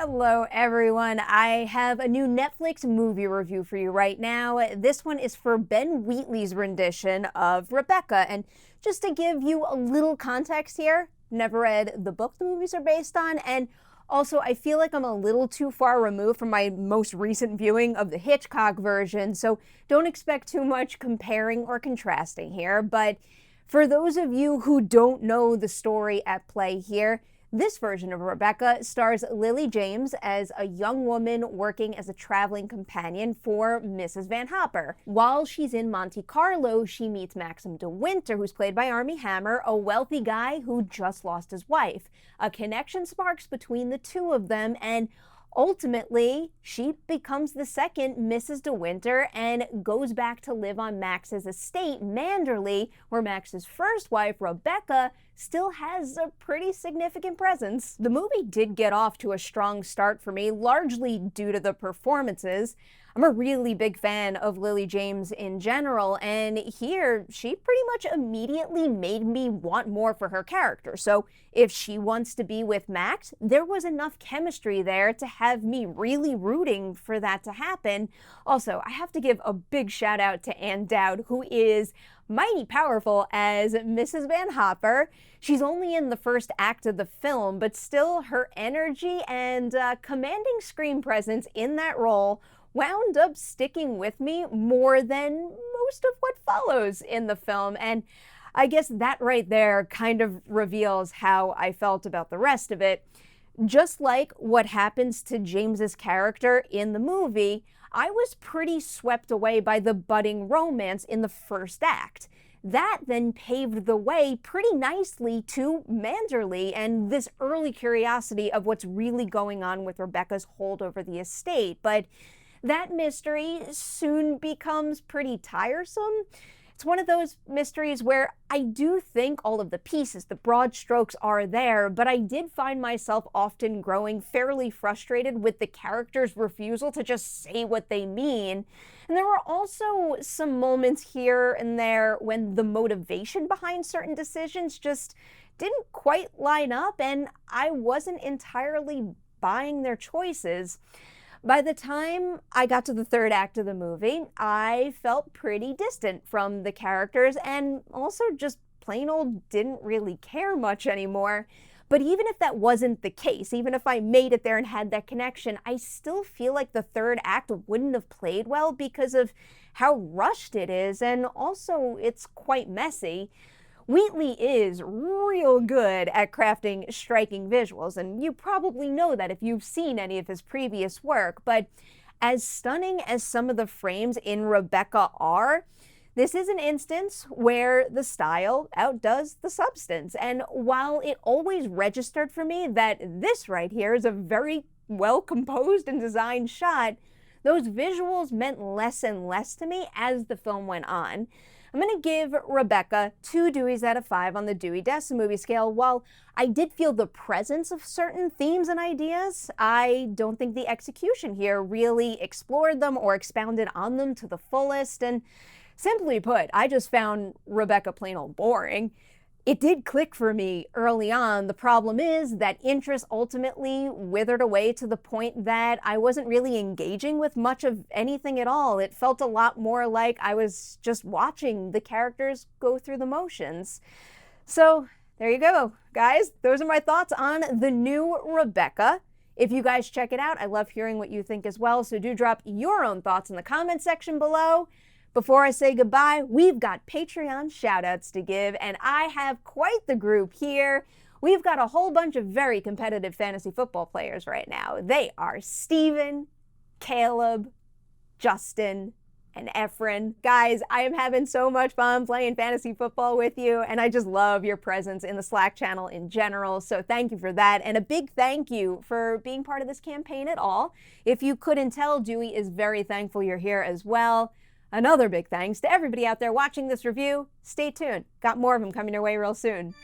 Hello everyone, I have a new Netflix movie review for you right now. This one is for Ben Wheatley's rendition of Rebecca, and just to give you a little context here, never read the book the movies are based on, and also I feel like I'm a little too far removed from my most recent viewing of the Hitchcock version, so don't expect too much comparing or contrasting here, but for those of you who don't know the story at play here, this version of Rebecca stars Lily James as a young woman working as a traveling companion for Mrs. Van Hopper. While she's in Monte Carlo, she meets Maxim de Winter, who's played by Armie Hammer, a wealthy guy who just lost his wife. A connection sparks between the two of them, and ultimately, she becomes the second Mrs. de Winter and goes back to live on Max's estate, Manderley, where Max's first wife, Rebecca, still has a pretty significant presence. The movie did get off to a strong start for me, largely due to the performances. I'm a really big fan of Lily James in general, and here she pretty much immediately made me want more for her character. So if she wants to be with Max, there was enough chemistry there to have me really rooting for that to happen. Also, I have to give a big shout out to Ann Dowd, who is mighty powerful as Mrs. Van Hopper. She's only in the first act of the film, but still her energy and commanding screen presence in that role wound up sticking with me more than most of what follows in the film, and I guess that right there kind of reveals how I felt about the rest of it. Just like what happens to James's character in the movie, I was pretty swept away by the budding romance in the first act. That then paved the way pretty nicely to Manderley and this early curiosity of what's really going on with Rebecca's hold over the estate, but that mystery soon becomes pretty tiresome. It's one of those mysteries where I do think all of the pieces, the broad strokes are there, but I did find myself often growing fairly frustrated with the characters' refusal to just say what they mean. And there were also some moments here and there when the motivation behind certain decisions just didn't quite line up, and I wasn't entirely buying their choices. By the time I got to the third act of the movie, I felt pretty distant from the characters and also just plain old didn't really care much anymore. But even if that wasn't the case, even if I made it there and had that connection, I still feel like the third act wouldn't have played well because of how rushed it is, and also it's quite messy. Wheatley is real good at crafting striking visuals, and you probably know that if you've seen any of his previous work, but as stunning as some of the frames in Rebecca are, this is an instance where the style outdoes the substance, and while it always registered for me that this right here is a very well composed and designed shot, those visuals meant less and less to me as the film went on. I'm going to give Rebecca 2 Deweys out of 5 on the Dewey Decimal movie scale. While I did feel the presence of certain themes and ideas, I don't think the execution here really explored them or expounded on them to the fullest, and simply put, I just found Rebecca plain old boring. It did click for me early on. The problem is that interest ultimately withered away to the point that I wasn't really engaging with much of anything at all. It felt a lot more like I was just watching the characters go through the motions. So there you go, guys. Those are my thoughts on the new Rebecca. If you guys check it out, I love hearing what you think as well, so do drop your own thoughts in the comment section below. Before I say goodbye, we've got Patreon shoutouts to give, and I have quite the group here. We've got a whole bunch of very competitive fantasy football players right now. They are Steven, Caleb, Justin, and Efren. Guys, I am having so much fun playing fantasy football with you, and I just love your presence in the Slack channel in general, so thank you for that, and a big thank you for being part of this campaign at all. If you couldn't tell, Dewey is very thankful you're here as well. Another big thanks to everybody out there watching this review. Stay tuned. Got more of them coming your way real soon.